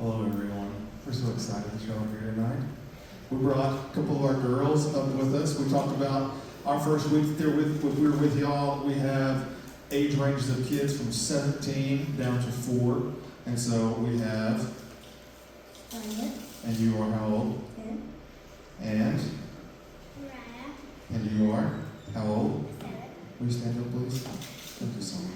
Hello, everyone. We're so excited that y'all are here tonight. We brought a couple of our girls up with us. We talked about our first week there we were with y'all. We have age ranges of kids from 17 down to 4. And so we have, and you are how old? 10. And? Mariah. And you are how old? 7. Will you stand up, please? Thank you so much.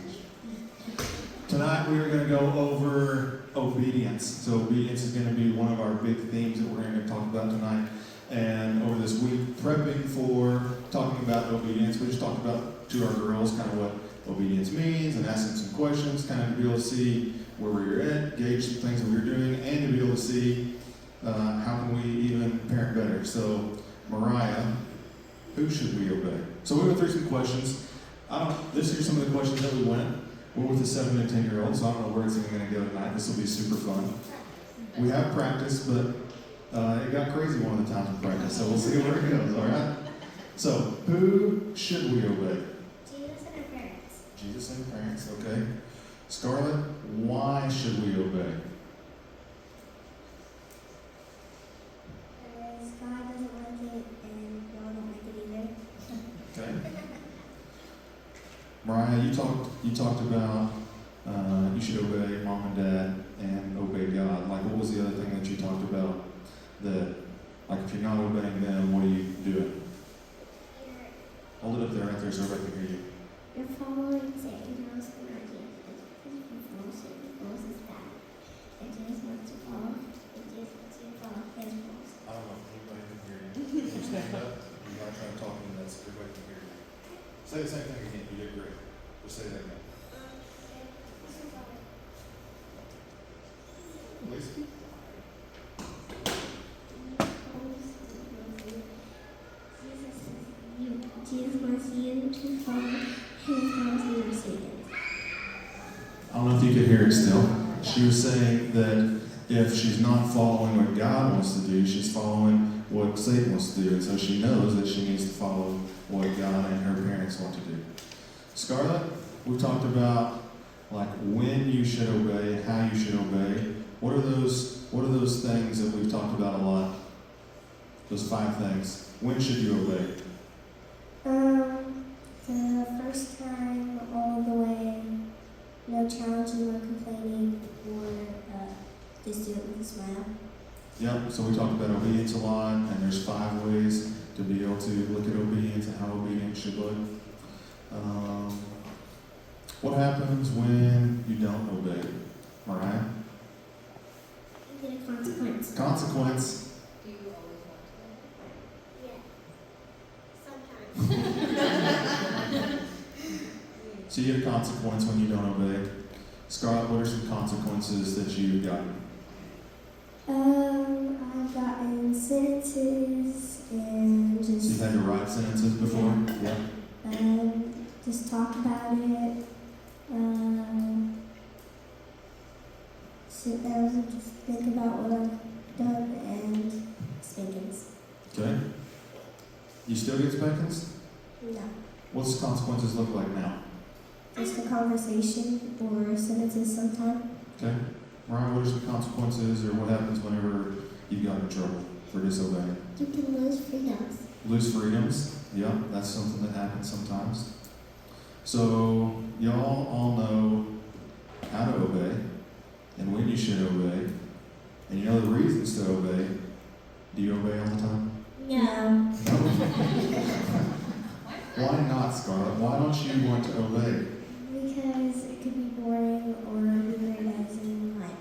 Tonight we are going to go over obedience. So obedience is going to be one of our big themes that we're going to talk about tonight. And over this week, prepping for talking about obedience, we just talked about to our girls kind of what obedience means and asking some questions, kind of to be able to see where we're at, gauge some things that we're doing, and to be able to see how can we even parent better. So Mariah, who should we obey? So we went through some questions. This is some of the questions that we went. We're with a 7 and 10-year-old, so I don't know where it's even going to go tonight. This will be super fun. We have practice, but it got crazy one of the times we practice, so we'll see where it goes, all right? So, who should we obey? Jesus and our parents. Jesus and parents, okay. Scarlett, why should we obey? Because God doesn't like it and y'all don't like it either. Okay. Mariah, you talked about you should obey mom and dad and obey God. Like, what was the other thing that you talked about? That, like, if you're not obeying them, what are you doing? Hold it up there, right there, so everybody can hear you. You're following Satan, not Jesus. Because if you follow Satan, follows his path. And Jesus wants to follow, and Jesus wants you to follow his rules. I don't know if anybody can hear you. Can you stand up? You gotta try to talk in that so everybody can hear you. Say the same thing again. You did great. Just say that again. Please. Jesus wants you to follow his rules and not Satan's. I don't know if you could hear it still. She was saying that if she's not following what God wants to do, she's following what Satan wants to do. And so she knows that she needs to follow what God and her parents want to do. Scarlett, we talked about like when you should obey and how you should obey. What are those things that we've talked about a lot? Those 5 things. When should you obey? The first time, all the way, no challenging or complaining, or just do it with a smile. Yep, so we talked about obedience a lot, and there's 5 ways to be able to look at obedience and how obedience should look. What happens when you don't obey? Mariah? You get a consequence. Consequence. Do you always want to? Yeah. Sometimes. So you get a consequence when you don't obey. Scarlett, what are some consequences that you've gotten? I've gotten sentences and So you've had to write sentences before? Yeah. just talk about it. Sit down and just think about what I've done and spankings. Okay. You still get spankings? No. What's the consequences look like now? Just a conversation or sentences sometime. Okay. Mariah, what are some consequences or what happens whenever you got in trouble for disobeying? You can lose freedoms. Lose freedoms. Yeah, that's something that happens sometimes. So, y'all all know how to obey and when you should obey. And you know the reasons to obey. Do you obey all the time? No. No? Why not, Scarlett? Why don't you want to obey? Because it could be boring or realizing like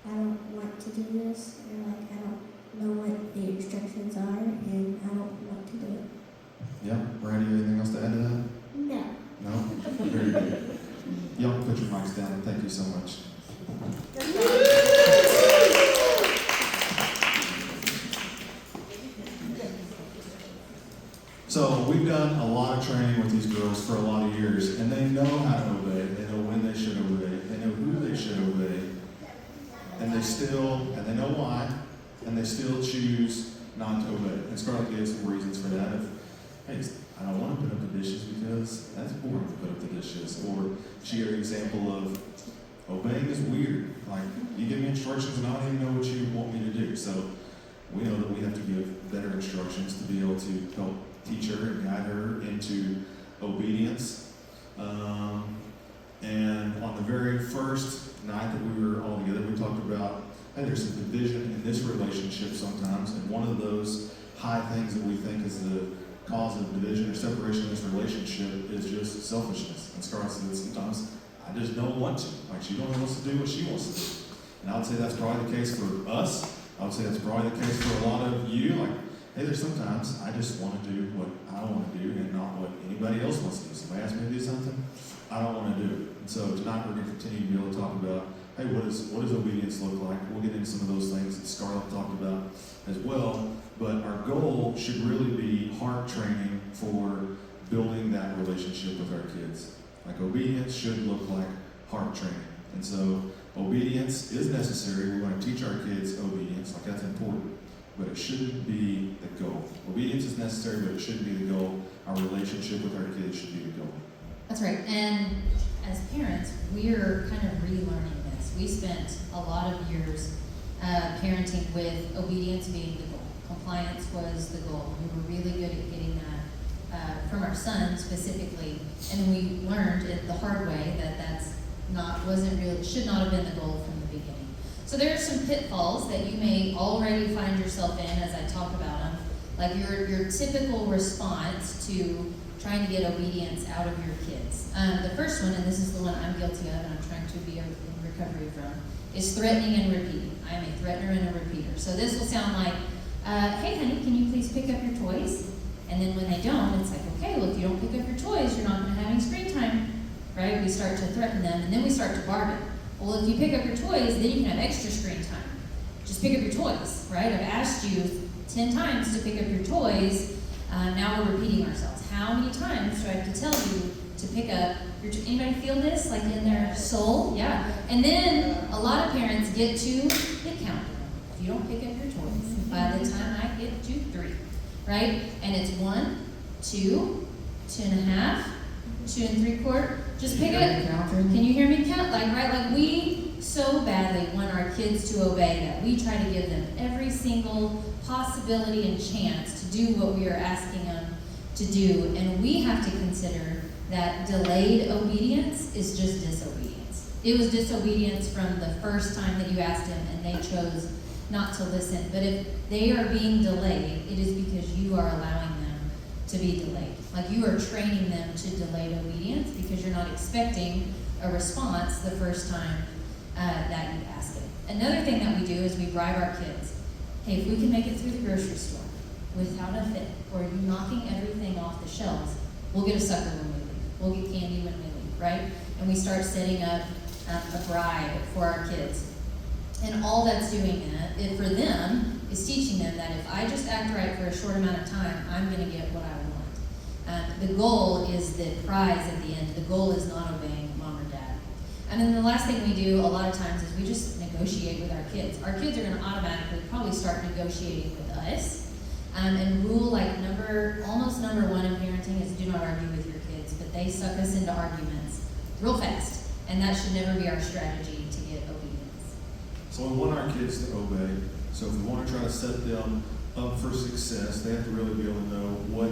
I don't want to do this or like I don't know what the instructions are and I don't want to do it. Yeah. Randy, anything else to add to that? No. No? Very good. Y'all can put your mics down. Thank you so much. So we've done a lot of training with these girls for a lot of years, and they know how to obey. They know when they should obey. They know who they should obey. And they know why, and they still choose not to obey. And Scarlett gave some reasons for that. Hey, I don't want to put up the dishes because that's boring to put up the dishes. Or she gave an example of Obeying is weird. Like, you give me instructions and I don't even know what you want me to do. So we know that we have to give better instructions to be able to help teach her and guide her into obedience. And on the very first night that we were all together, we talked about, hey, there's some division in this relationship sometimes, and one of those high things that we think is the cause of division or separation in this relationship is just selfishness. And Scarlett said sometimes, I just don't want to. Like, she only wants to do what she wants to do. And I would say that's probably the case for us. I would say that's probably the case for a lot of you. Like, hey, there's sometimes I just want to do what I want to do and not what anybody else wants to do. Somebody asks me to do something, I don't want to do it. And so tonight we're going to continue to be able to talk about, hey, what does obedience look like? We'll get into some of those things that Scarlett talked about as well. But our goal should really be heart training for building that relationship with our kids. Like, obedience should look like heart training. And so obedience is necessary. We want to teach our kids obedience. Like, that's important. But it shouldn't be the goal. Obedience is necessary, but it shouldn't be the goal. Our relationship with our kids should be the goal. That's right. And as parents, we're kind of relearning this. We spent a lot of years parenting with obedience being the goal. Compliance was the goal. We were really good at getting that from our son specifically. And then we learned it the hard way that should not have been the goal from the beginning. So there are some pitfalls that you may already find yourself in as I talk about them. Like your typical response to trying to get obedience out of your kids. The first one, and this is the one I'm guilty of and I'm trying to be in recovery from, is threatening and repeating. I am a threatener and a repeater. So this will sound like, hey honey, can you please pick up your toys? And then when they don't, it's like, okay, well if you don't pick up your toys, you're not going to have any screen time, right? We start to threaten them, and then we start to bargain. Well, if you pick up your toys, then you can have extra screen time. Just pick up your toys, right? I've asked you 10 times to pick up your toys. Now we're repeating ourselves. How many times do I have to tell you to pick up your toys? Anybody feel this, like in their soul? Yeah. And then a lot of parents get to the countdown. If you don't pick up your toys, by the time I get to 3, right? And it's 1, 2, 2.5, 2 3/4. Just pick it up. Can you hear me count? Like we so badly want our kids to obey that. We try to give them every single possibility and chance to do what we are asking them to do. And we have to consider that delayed obedience is just disobedience. It was disobedience from the first time that you asked them and they chose not to listen. But if they are being delayed, it is because you are allowing them to be delayed. Like, you are training them to delayed obedience because you're not expecting a response the first time that you ask it. Another thing that we do is we bribe our kids. Hey, if we can make it through the grocery store without a fit, or you knocking everything off the shelves, we'll get a sucker when we leave. We'll get candy when we leave, right? And we start setting up a bribe for our kids. And all that's doing it for them is teaching them that if I just act right for a short amount of time, I'm going to get what I want. The goal is the prize at the end. The goal is not obeying mom or dad. And then the last thing we do a lot of times is we just negotiate with our kids. Our kids are going to automatically probably start negotiating with us. And rule almost number 1 in parenting is do not argue with your kids, but they suck us into arguments real fast. And that should never be our strategy to get obedience. So we want our kids to obey. So if we want to try to set them up for success, they have to really be able to know what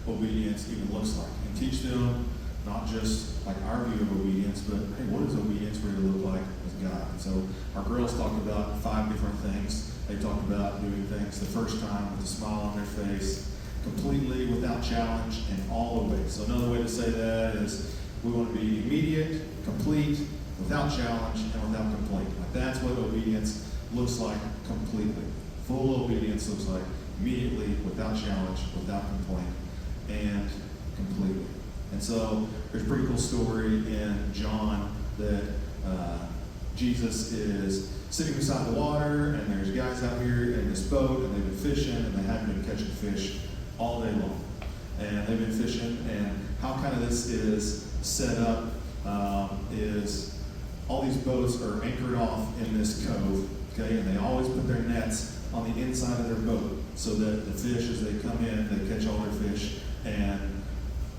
obedience even looks like, and teach them not just like our view of obedience, but hey, what does obedience really look like with God? And so our girls talked about 5 different things. They talked about doing things the first time with a smile on their face, completely without challenge, and all obey. So another way to say that is we want to be immediate, complete, without challenge, and without complaint. Like, that's what obedience looks like completely. Full obedience looks like immediately, without challenge, without complaint, and completely. And so there's a pretty cool story in John that Jesus is sitting beside the water, and there's guys out here in this boat, and they've been fishing, and they haven't been catching fish all day long. And they've been fishing, and how kind of this is set up is all these boats are anchored off in this cove, okay, and they always put their nets on the inside of their boat so that the fish, as they come in, they catch all their fish, and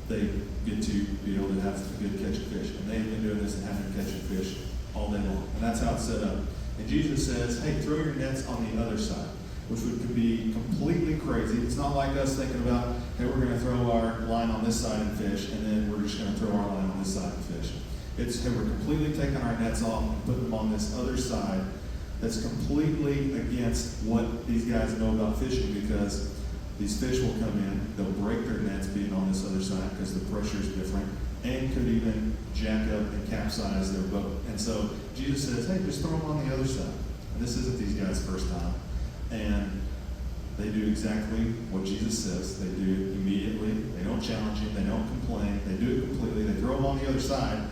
they get to be able to have a good catch of fish. And they've been doing this and having catch of fish all day long. And that's how it's set up. And Jesus says, hey, throw your nets on the other side, which would be completely crazy. It's not like us thinking about, hey, we're going to throw our line on this side and fish, and then we're just going to throw our line on this side and fish. It's, hey, we're completely taking our nets off and putting them on this other side that's completely against what these guys know about fishing, because these fish will come in, they'll break their nets being on this other side because the pressure is different, and could even jack up and capsize their boat. And so Jesus says, hey, just throw them on the other side. And this isn't these guys' first time. And they do exactly what Jesus says. They do it immediately. They don't challenge him. They don't complain. They do it completely. They throw them on the other side,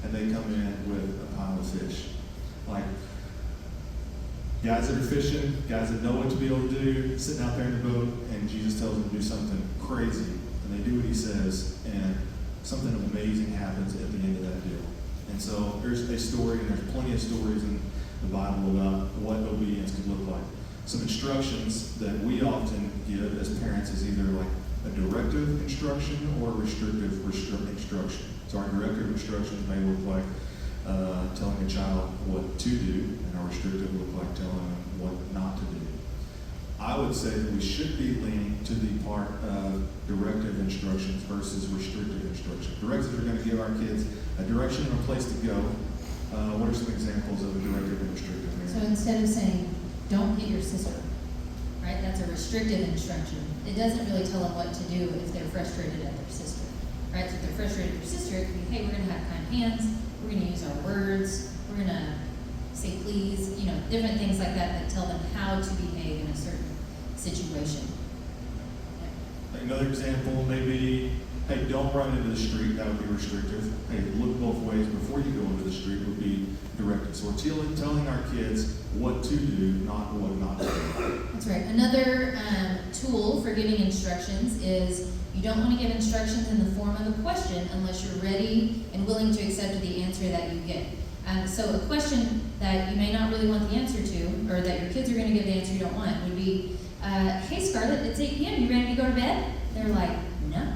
and they come in with a pile of fish. Like, guys that are fishing, guys that know what to be able to do, sitting out there in the boat, and Jesus tells them to do something crazy, and they do what he says, and something amazing happens at the end of that deal. And so there's a story, and there's plenty of stories in the Bible about what obedience could look like. Some instructions that we often give as parents is either like a directive instruction or a restrictive instruction. So our directive instructions may look like telling a child what to do, and our restrictive look like telling them what not to do. I would say that we should be leaning to the part of directive instructions versus restrictive instructions. Directives are going to give our kids a direction and a place to go. What are some examples of a directive and restrictive? So instead of saying, don't hit your sister, right? That's a restrictive instruction. It doesn't really tell them what to do if they're frustrated at their sister, right? So if they're frustrated at their sister, it could be, hey, we're going to have kind hands, we're going to use our words, we're going to say please, different things like that that tell them how to behave in a certain situation. Yeah. Another example may be, hey, don't run into the street. That would be restrictive. Hey, look both ways before you go into the street would be directive. So we're telling our kids what to do, not what not to do. That's right. Another tool for giving instructions is you don't want to give instructions in the form of a question unless you're ready and willing to accept the answer that you get. So a question that you may not really want the answer to, or that your kids are going to give the answer you don't want, would be, hey Scarlett, it's 8 p.m., you ready to go to bed? They're like, no,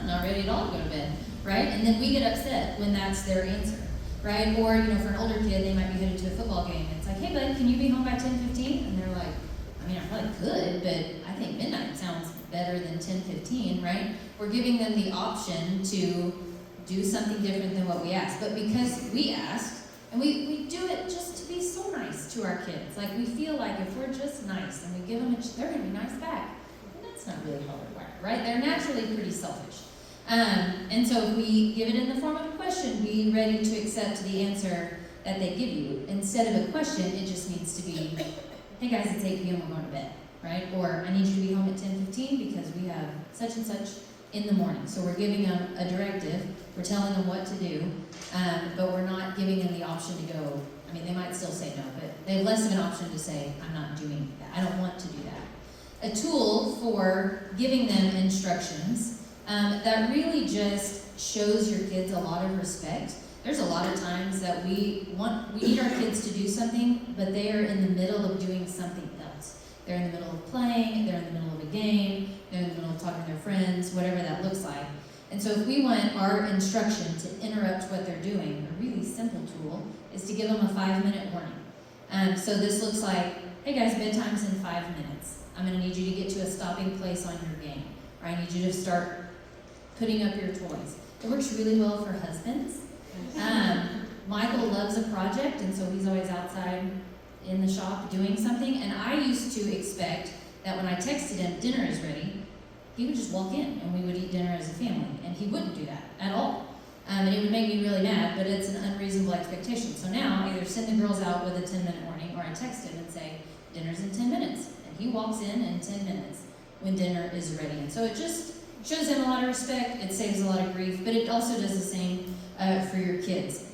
not ready at all to go to bed, right? And then we get upset when that's their answer, right? Or, for an older kid, they might be headed to a football game. It's like, hey bud, can you be home by 10:15? And they're like, I probably could, but I think midnight sounds better than 10:15, right? We're giving them the option to do something different than what we asked. But because we asked, and we do it just to be so nice to our kids. Like, we feel like if we're just nice and we give them they're going to be nice back. And that's not really how we're wired, right? They're naturally pretty selfish. And so if we give it in the form of a question, be ready to accept the answer that they give you. Instead of a question, it just needs to be, hey guys, it's 8 p.m., we're going to bed, right? Or I need you to be home at 10:15 because we have such and such in the morning. So we're giving them a directive, we're telling them what to do, but we're not giving them the option to go. They might still say no, but they have less of an option to say, I'm not doing that, I don't want to do that. A tool for giving them instructions that really just shows your kids a lot of respect. There's a lot of times that we need our kids to do something, but they are in the middle of doing something else. They're in the middle of playing, they're in the middle of a game, they're in the middle of talking to their friends, whatever that looks like. And so if we want our instruction to interrupt what they're doing, a really simple tool is to give them a 5-minute warning. So this looks like, hey guys, bedtime's in 5 minutes. I'm going to need you to get to a stopping place on your game. Or I need you to start putting up your toys. It works really well for husbands. Michael loves a project, and so he's always outside in the shop doing something. And I used to expect that when I texted him, dinner is ready, he would just walk in and we would eat dinner as a family. And he wouldn't do that at all. And it would make me really mad, but it's an unreasonable expectation. So now I either send the girls out with a 10-minute warning, or I text him and say, dinner's in 10 minutes. And he walks in 10 minutes when dinner is ready. And so it just shows them a lot of respect, it saves a lot of grief, but it also does the same for your kids.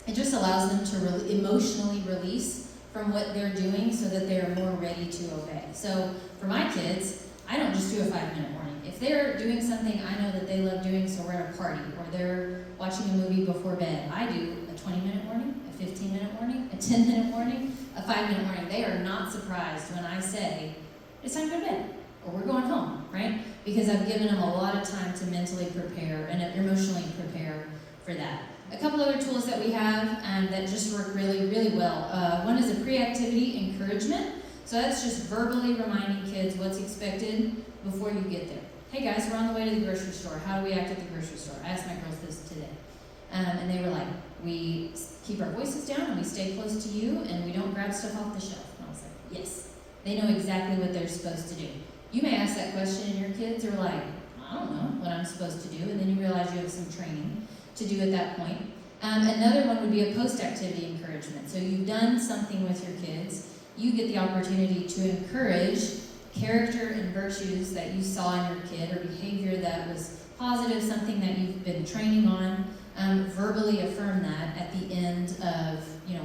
It just allows them to emotionally release from what they're doing so that they're more ready to obey. So for my kids, I don't just do a 5-minute warning. If they're doing something I know that they love doing, so we're at a party or they're watching a movie before bed, I do a 20-minute warning, a 15-minute warning, a 10-minute warning, a 5-minute warning. They are not surprised when I say, it's time to go to bed, or we're going home, right? because I've given them a lot of time to mentally prepare and emotionally prepare for that. A couple other tools that we have that just work really, really well. One is a pre-activity encouragement. So that's just verbally reminding kids what's expected before you get there. Hey guys, we're on the way to the grocery store. How do we act at the grocery store? I asked my girls this today. And they were like, we keep our voices down and we stay close to you and we don't grab stuff off the shelf. And I was like, yes. They know exactly what they're supposed to do. You may ask that question and your kids are like, I don't know what I'm supposed to do. And then you realize you have some training to do at that point. Another one would be a post-activity encouragement. So you've done something with your kids. You get the opportunity to encourage character and virtues that you saw in your kid or behavior that was positive, something that you've been training on. Verbally affirm that at the end of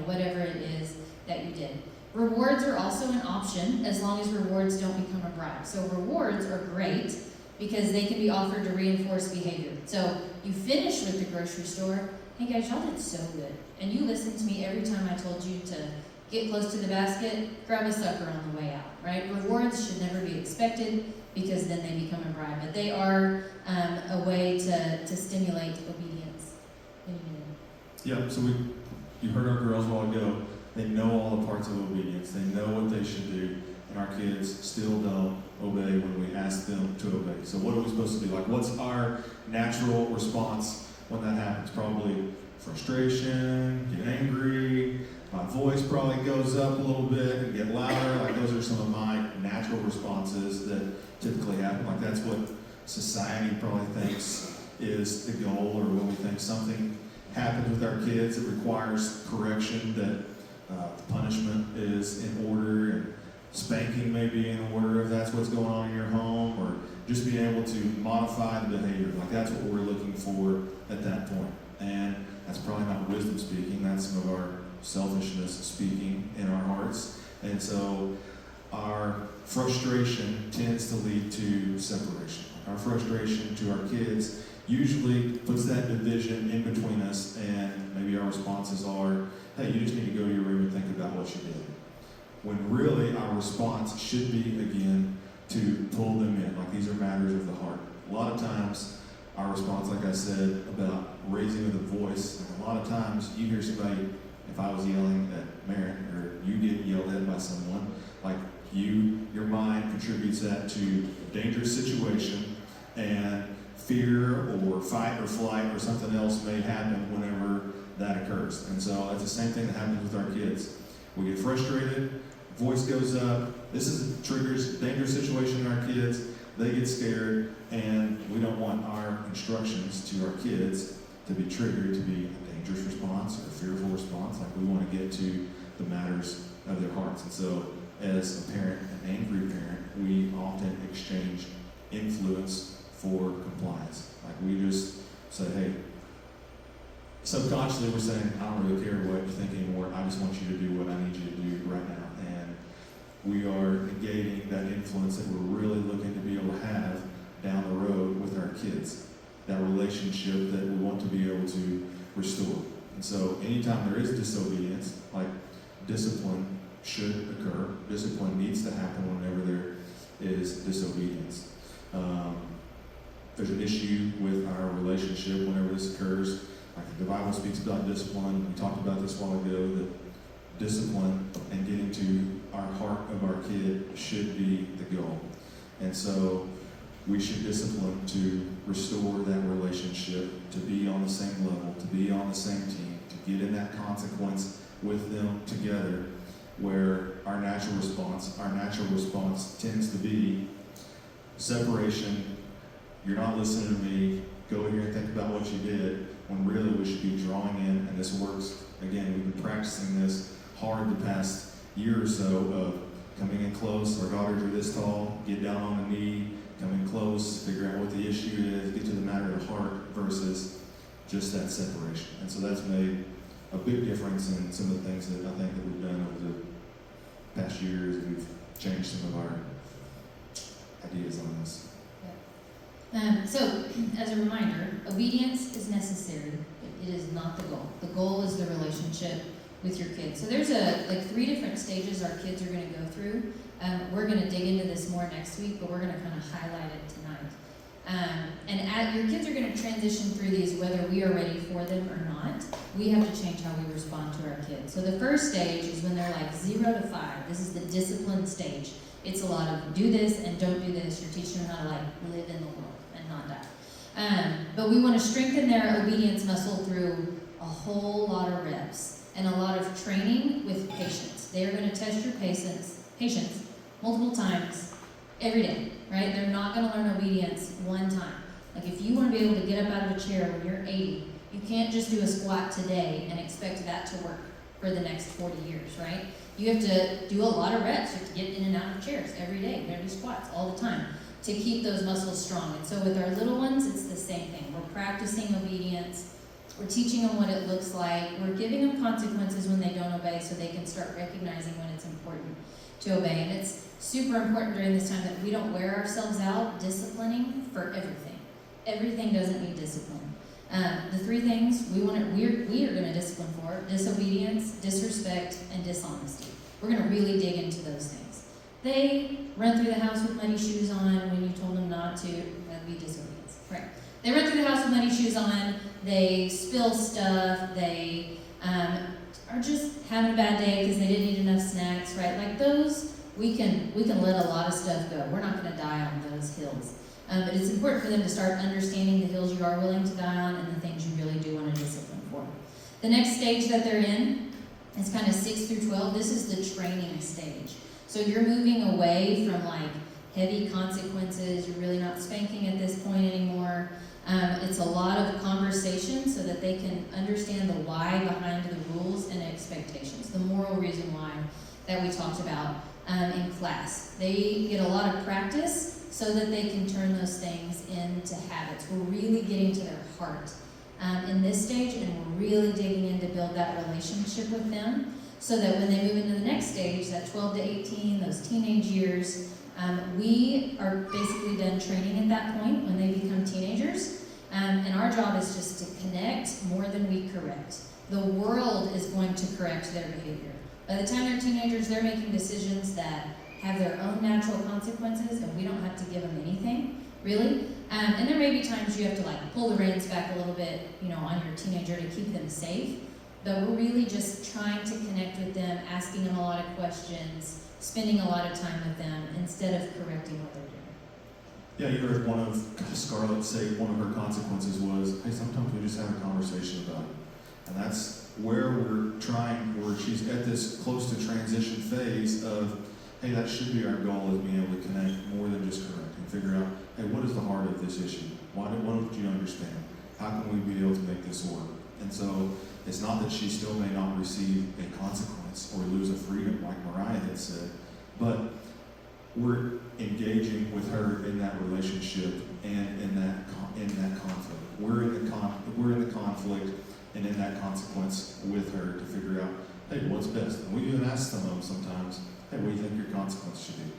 whatever it is that you did. Rewards are also an option as long as rewards don't become a bribe. So rewards are great because they can be offered to reinforce behavior. So you finish with the grocery store, hey guys, y'all did so good. And you listened to me every time I told you to get close to the basket, grab a sucker on the way out, right? Rewards should never be expected because then they become a bribe. But they are a way to stimulate obedience. Yeah, so you heard our girls a while ago. They know all the parts of obedience. They know what they should do, and our kids still don't obey when we ask them to obey. So what are we supposed to do? Like, what's our natural response when that happens? Probably frustration, get angry, my voice probably goes up a little bit and get louder. Like, those are some of my natural responses that typically happen. Like, that's what society probably thinks is the goal, or when we think something happens with our kids, it requires correction, that the punishment is in order, and spanking may be in order if that's what's going on in your home, or just being able to modify the behavior. Like, that's what we're looking for at that point. And that's probably not wisdom speaking, that's some of our selfishness speaking in our hearts. And so our frustration tends to lead to separation. Our frustration to our kids usually puts that division in between us, and maybe our responses are, hey, you just need to go to your room and think about what you did. When really our response should be, again, to pull them in. Like, these are matters of the heart. A lot of times, our response, like I said, about raising of the voice, a lot of times you hear somebody, if I was yelling at Maren, or you get yelled at by someone, like, your mind contributes that to a dangerous situation, and fear or fight or flight or something else may happen whenever that occurs. And so it's the same thing that happens with our kids. We get frustrated, voice goes up, triggers a dangerous situation in our kids, they get scared, and we don't want our instructions to our kids to be triggered to be a dangerous response or a fearful response. Like, we want to get to the matters of their hearts. And so as a parent, an angry parent, we often exchange influence for compliance. Like, we just say, hey, subconsciously we're saying, I don't really care what you think anymore, I just want you to do what I need you to do right now. And we are negating that influence that we're really looking to be able to have down the road with our kids, that relationship that we want to be able to restore. And so anytime there is disobedience, like, discipline should occur. Discipline needs to happen whenever there is disobedience. There's an issue with our relationship whenever this occurs. Like, the Bible speaks about discipline. We talked about this a while ago, that discipline and getting to our heart of our kid should be the goal. And so we should discipline to restore that relationship, to be on the same level, to be on the same team, to get in that consequence with them together, where our natural response tends to be separation. You're not listening to me, go here and think about what you did, when really we should be drawing in. And this works, again, we've been practicing this hard the past year or so, of coming in close. Our daughters are this tall, get down on a knee, come in close, figure out what the issue is, get to the matter of the heart, versus just that separation. And so that's made a big difference in some of the things that I think that we've done over the past years. We've changed some of our ideas on this. So, as a reminder, obedience is necessary, but it is not the goal. The goal is the relationship with your kids. So there's like 3 different stages our kids are going to go through. We're going to dig into this more next week, but we're going to kind of highlight it tonight. And your kids are going to transition through these whether we are ready for them or not. We have to change how we respond to our kids. So the first stage is when they're like 0 to 5. This is the discipline stage. It's a lot of do this and don't do this. You're teaching them how to like live in the world and not die. But we want to strengthen their obedience muscle through a whole lot of reps and a lot of training with patience. They are going to test your patience multiple times every day, right? They're not going to learn obedience one time. Like if you want to be able to get up out of a chair when you're 80, you can't just do a squat today and expect that to work for the next 40 years, right? You have to do a lot of reps. You have to get in and out of chairs every day. You're going to do squats all the time to keep those muscles strong. And so with our little ones, it's the same thing. We're practicing obedience. We're teaching them what it looks like. We're giving them consequences when they don't obey so they can start recognizing when it's important to obey. And it's super important during this time that we don't wear ourselves out disciplining for everything. Everything doesn't need discipline. The 3 things we are going to discipline for: disobedience, disrespect, and dishonesty. We're going to really dig into those things. They run through the house with muddy shoes on when you told them not to. That'd be disobedience, right? They run through the house with muddy shoes on. They spill stuff. They are just having a bad day because they didn't eat enough snacks, right? Like those, we can let a lot of stuff go. We're not going to die on those hills. But it's important for them to start understanding the hills you are willing to die on and the things you really do want to discipline for. The next stage that they're in is kind of 6 through 12. This is the training stage. So you're moving away from like heavy consequences. You're really not spanking at this point anymore. It's a lot of conversation so that they can understand the why behind the rules and expectations, the moral reason why that we talked about in class. They get a lot of practice so that they can turn those things into habits. We're really getting to their heart in this stage, and we're really digging in to build that relationship with them so that when they move into the next stage, that 12 to 18, those teenage years, we are basically done training at that point when they become teenagers. And our job is just to connect more than we correct. The world is going to correct their behavior. By the time they're teenagers, they're making decisions that have their own natural consequences, and we don't have to give them anything, really. And there may be times you have to like pull the reins back a little bit, on your teenager to keep them safe. But we're really just trying to connect with them, asking them a lot of questions, spending a lot of time with them instead of correcting what they're doing. Yeah, you heard one of Scarlett say one of her consequences was, hey, sometimes we just have a conversation about it. And that's where where she's at this close to transition phase of, hey, that should be our goal, is being able to connect more than just correct and figure out, hey, what is the heart of this issue? What don't you understand? How can we be able to make this work? And so it's not that she still may not receive a consequence or lose a freedom like Mariah had said, but we're engaging with her in that relationship and in that conflict. We're in the conflict and in that consequence with her to figure out, hey, what's best? And we even ask some of them sometimes, hey, what do you think your consequence should be?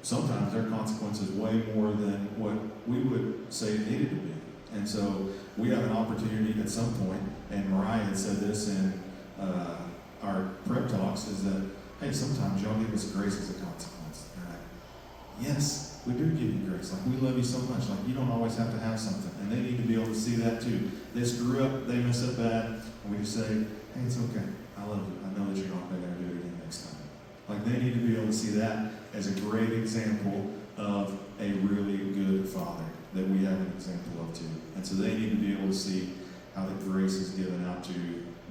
Sometimes their consequence is way more than what we would say it needed to be. And so we have an opportunity at some point, and Mariah had said this in our prep talks, is that, hey, sometimes y'all give us grace as a consequence. They're like, yes, we do give you grace. Like, we love you so much. Like, you don't always have to have something. And they need to be able to see that too. They screw up, they mess up bad, and we just say, hey, it's okay. I love you. I know that you're not going to do it again next time. Like, they need to be able to see that as a great example of a really good father that we have an example of too. And so they need to be able to see how the grace is given out to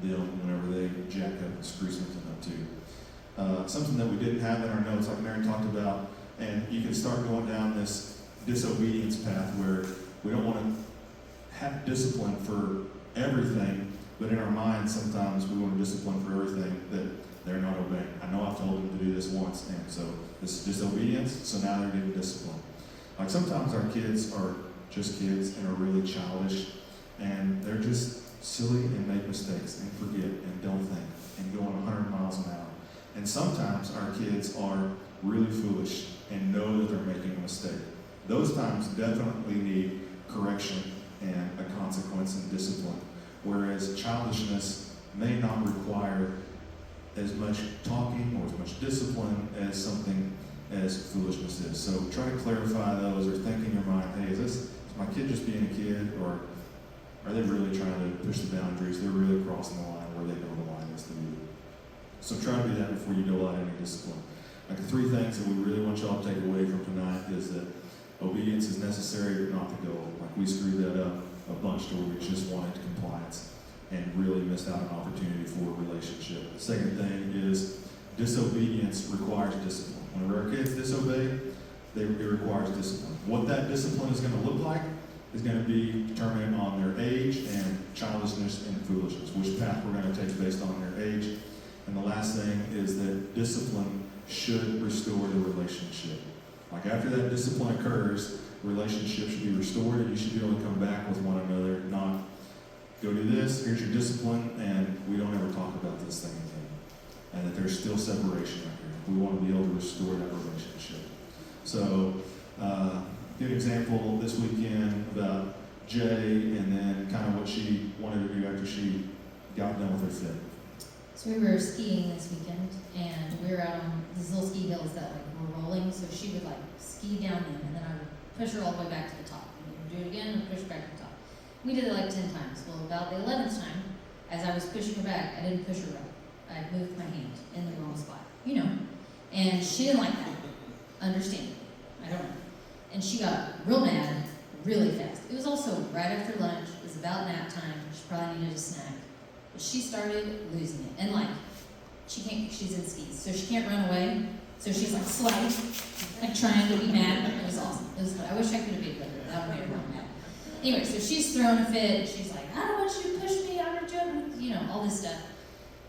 them whenever they jack up and screw something up too. Something that we didn't have in our notes, like Mary talked about, and you can start going down this disobedience path where we don't want to have discipline for everything, but in our minds sometimes we want to discipline for everything that they're not obeying. I know I've told them to do this once, and so this is disobedience, so now they're getting disciplined. Like, sometimes our kids are just kids and are really childish, and they're just silly and make mistakes and forget and don't think and go 100 miles an hour. And sometimes our kids are really foolish and know that they're making a mistake. Those times definitely need correction and a consequence and discipline, whereas childishness may not require as much talking or as much discipline as something as foolishness is. So try to clarify those, or think in your mind, hey, is my kid just being a kid, or are they really trying to push the boundaries? They're really crossing the line where they know the line is to be. So try to do that before you dole out any discipline. Like the three things that we really want y'all to take away from tonight is that obedience is necessary but not the goal. Like we screwed that up a bunch to where we just wanted compliance and really missed out on an opportunity for a relationship. The second thing is disobedience requires discipline. Whenever our kids disobey, it requires discipline. What that discipline is going to look like is going to be determined on their age and childishness and foolishness, which path we're going to take based on their age. And the last thing is that discipline should restore the relationship. Like after that discipline occurs, relationship should be restored, and you should be able to come back with one another, not go do this, here's your discipline, and we don't ever talk about this thing again. And that there's still separation right here. We want to be able to restore that relationship. So, good example this weekend about Jay, and then kind of what she wanted to do after she got done with her fit. So we were skiing this weekend, and we were out on these little ski hills that like were rolling, so she would like ski down them, and then I would push her all the way back to the top. And we would do it again and push her back to the top. We did it like 10 times. Well, about the 11th time, as I was pushing her back, I didn't push her up. I moved my hand in the wrong spot, and she didn't like that. Understandably. I don't know. And she got real mad really fast. It was also right after lunch. It was about nap time. She probably needed a snack. But she started losing it. And she's in skis, so she can't run away. So she's like sliding, like trying to be mad. It was awesome. It was fun. I wish I could have been with her. That would have made her real mad. Anyway, so she's throwing a fit. She's like, I don't want you to push me out of jump, all this stuff.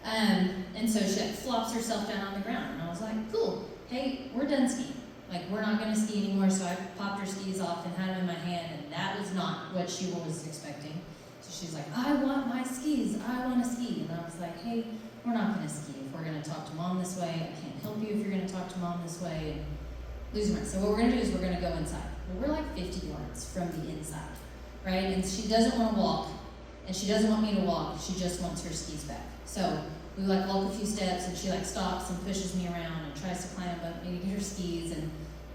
And so she flops herself down on the ground. And I was like, cool. Hey, we're done skiing. Like, we're not going to ski anymore. So I popped her skis off and had them in my hand, and that was not what she was expecting. So she's like, I want my skis. I want to ski. And I was like, hey, we're not going to ski. If we're going to talk to mom this way, I can't help you if you're going to talk to mom this way. And lose your mind. So what we're going to do is we're going to go inside. Well, we're like 50 yards from the inside, right? And she doesn't want to walk, and she doesn't want me to walk. She just wants her skis back. So we walk a few steps, and she stops and pushes me around and tries to climb up me to get her skis, and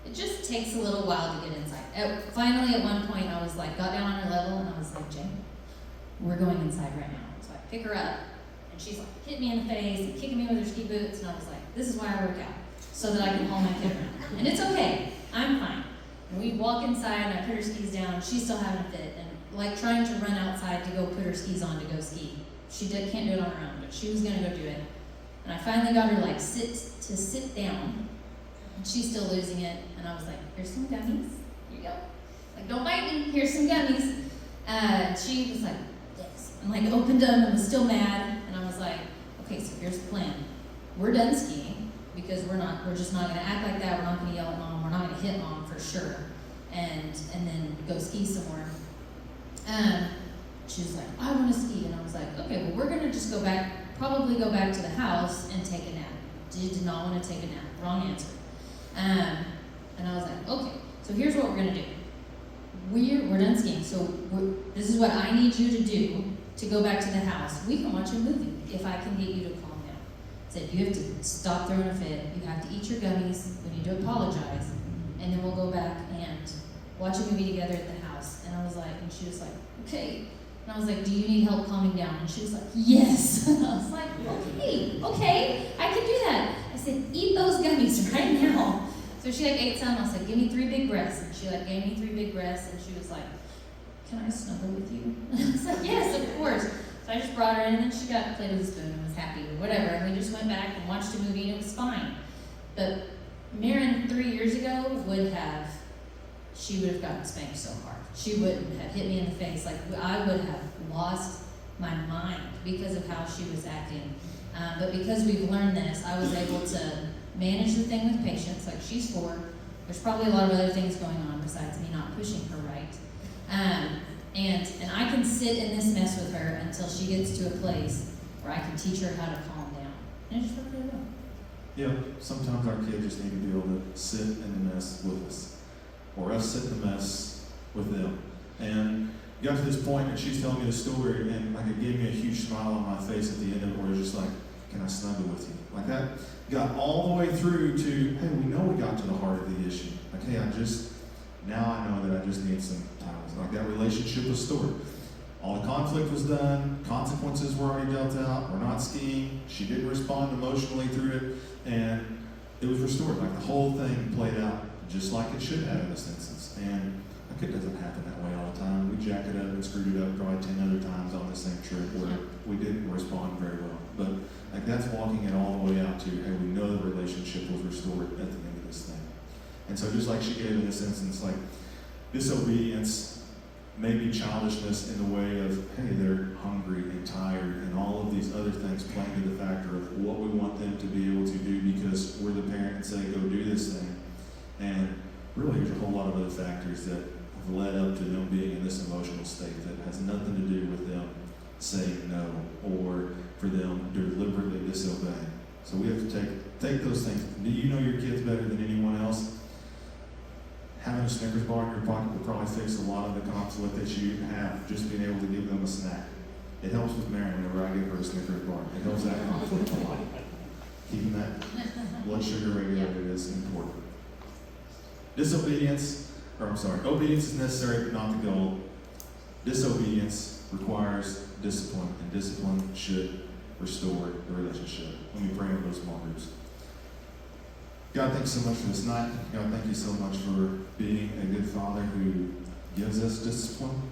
it just takes a little while to get inside. Finally, at one point, I was got down on her level, and I was like, Jane, we're going inside right now. So I pick her up, and she's hit me in the face and kicking me with her ski boots, and I was like, this is why I work out, so that I can haul my kid around. And it's okay, I'm fine. And we walk inside, and I put her skis down. She's still having a fit, and trying to run outside to go put her skis on to go ski. She can't do it on her own, but she was gonna go do it. And I finally got her sit down, and she's still losing it. And I was like, here's some gummies. Here you go. Don't bite me. Here's some gummies. She was like, yes. And opened them and was still mad. And I was like, okay, so here's the plan. We're done skiing because we're just not gonna act like that. We're not gonna yell at mom. We're not gonna hit mom for sure. And then go ski somewhere. She was like, I want to ski. And I was like, okay, well, we're going to just probably go back to the house and take a nap. Did not want to take a nap. Wrong answer. And I was like, okay, so here's what we're going to do. We're done skiing, so this is what I need you to do to go back to the house. We can watch a movie if I can get you to calm down. I said, you have to stop throwing a fit. You have to eat your gummies. We need to apologize. And then we'll go back and watch a movie together at the house. And I was like, and she was like, okay. And I was like, do you need help calming down? And she was like, yes. And I was like, okay, I can do that. I said, eat those gummies right now. So she ate some. I said, give me 3 big breaths. And she gave me 3 big breaths, and she was like, can I snuggle with you? And I was like, yes, of course. So I just brought her in, and then she played with a spoon and was happy or whatever. And we just went back and watched a movie, and it was fine. But Marin 3 years ago she would have gotten spanked so hard. She wouldn't have hit me in the face. I would have lost my mind because of how she was acting. But because we've learned this, I was able to manage the thing with patience. She's 4. There's probably a lot of other things going on besides me not pushing her right. And I can sit in this mess with her until she gets to a place where I can teach her how to calm down. And it just worked really well. Yeah, sometimes our kids just need to be able to sit in the mess with us, or us sit in the mess with them. And got to this point, and she's telling me the story, and it gave me a huge smile on my face at the end of it, where it's just can I snuggle with you? Like that got all the way through to, hey, we know we got to the heart of the issue. Like, hey, now I know that I just need some time. Like that relationship was restored. All the conflict was done, consequences were already dealt out, we're not skiing, she didn't respond emotionally through it, and it was restored. Like the whole thing played out just like it should have in this instance. And like it doesn't happen that way all the time. We jacked it up and screwed it up probably 10 other times on the same trip where we didn't respond very well. But like that's walking it all the way out to, hey, we know the relationship was restored at the end of this thing. And so just like she gave in this instance, like disobedience may be childishness in the way of, hey, they're hungry and tired and all of these other things playing to the factor of what we want them to be able to do because we're the parent and say, go do this thing. And really there's a whole lot of other factors that have led up to them being in this emotional state that has nothing to do with them saying no or for them deliberately disobeying. So we have to take those things. Do you know your kids better than anyone else? Having a Snickers bar in your pocket will probably fix a lot of the conflict that you have, just being able to give them a snack. It helps with Mary whenever I give her a Snickers bar. It helps that conflict a lot. Keeping that blood sugar regulated is important. Obedience is necessary but not the goal. Disobedience requires discipline, and discipline should restore the relationship. Let me pray over those small groups. God, thanks so much for this night. God, thank you so much for being a good Father who gives us discipline.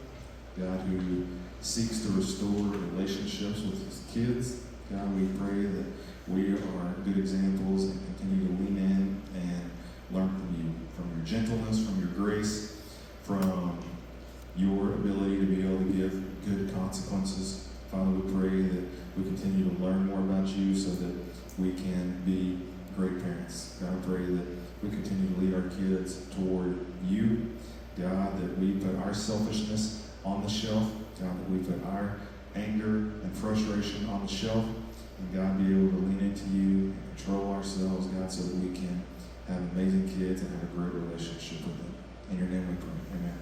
God, who seeks to restore relationships with his kids. God, we pray that we are good examples and continue to lean in and learn from you, from your gentleness, from your grace, from your ability to be able to give good consequences. Father, we pray that we continue to learn more about you so that we can be great parents. God, I pray that we continue to lead our kids toward you. God, that we put our selfishness on the shelf. God, that we put our anger and frustration on the shelf. And God, be able to lean into you and control ourselves, God, so that we can have amazing kids and have a great relationship with them. In your name we pray. Amen.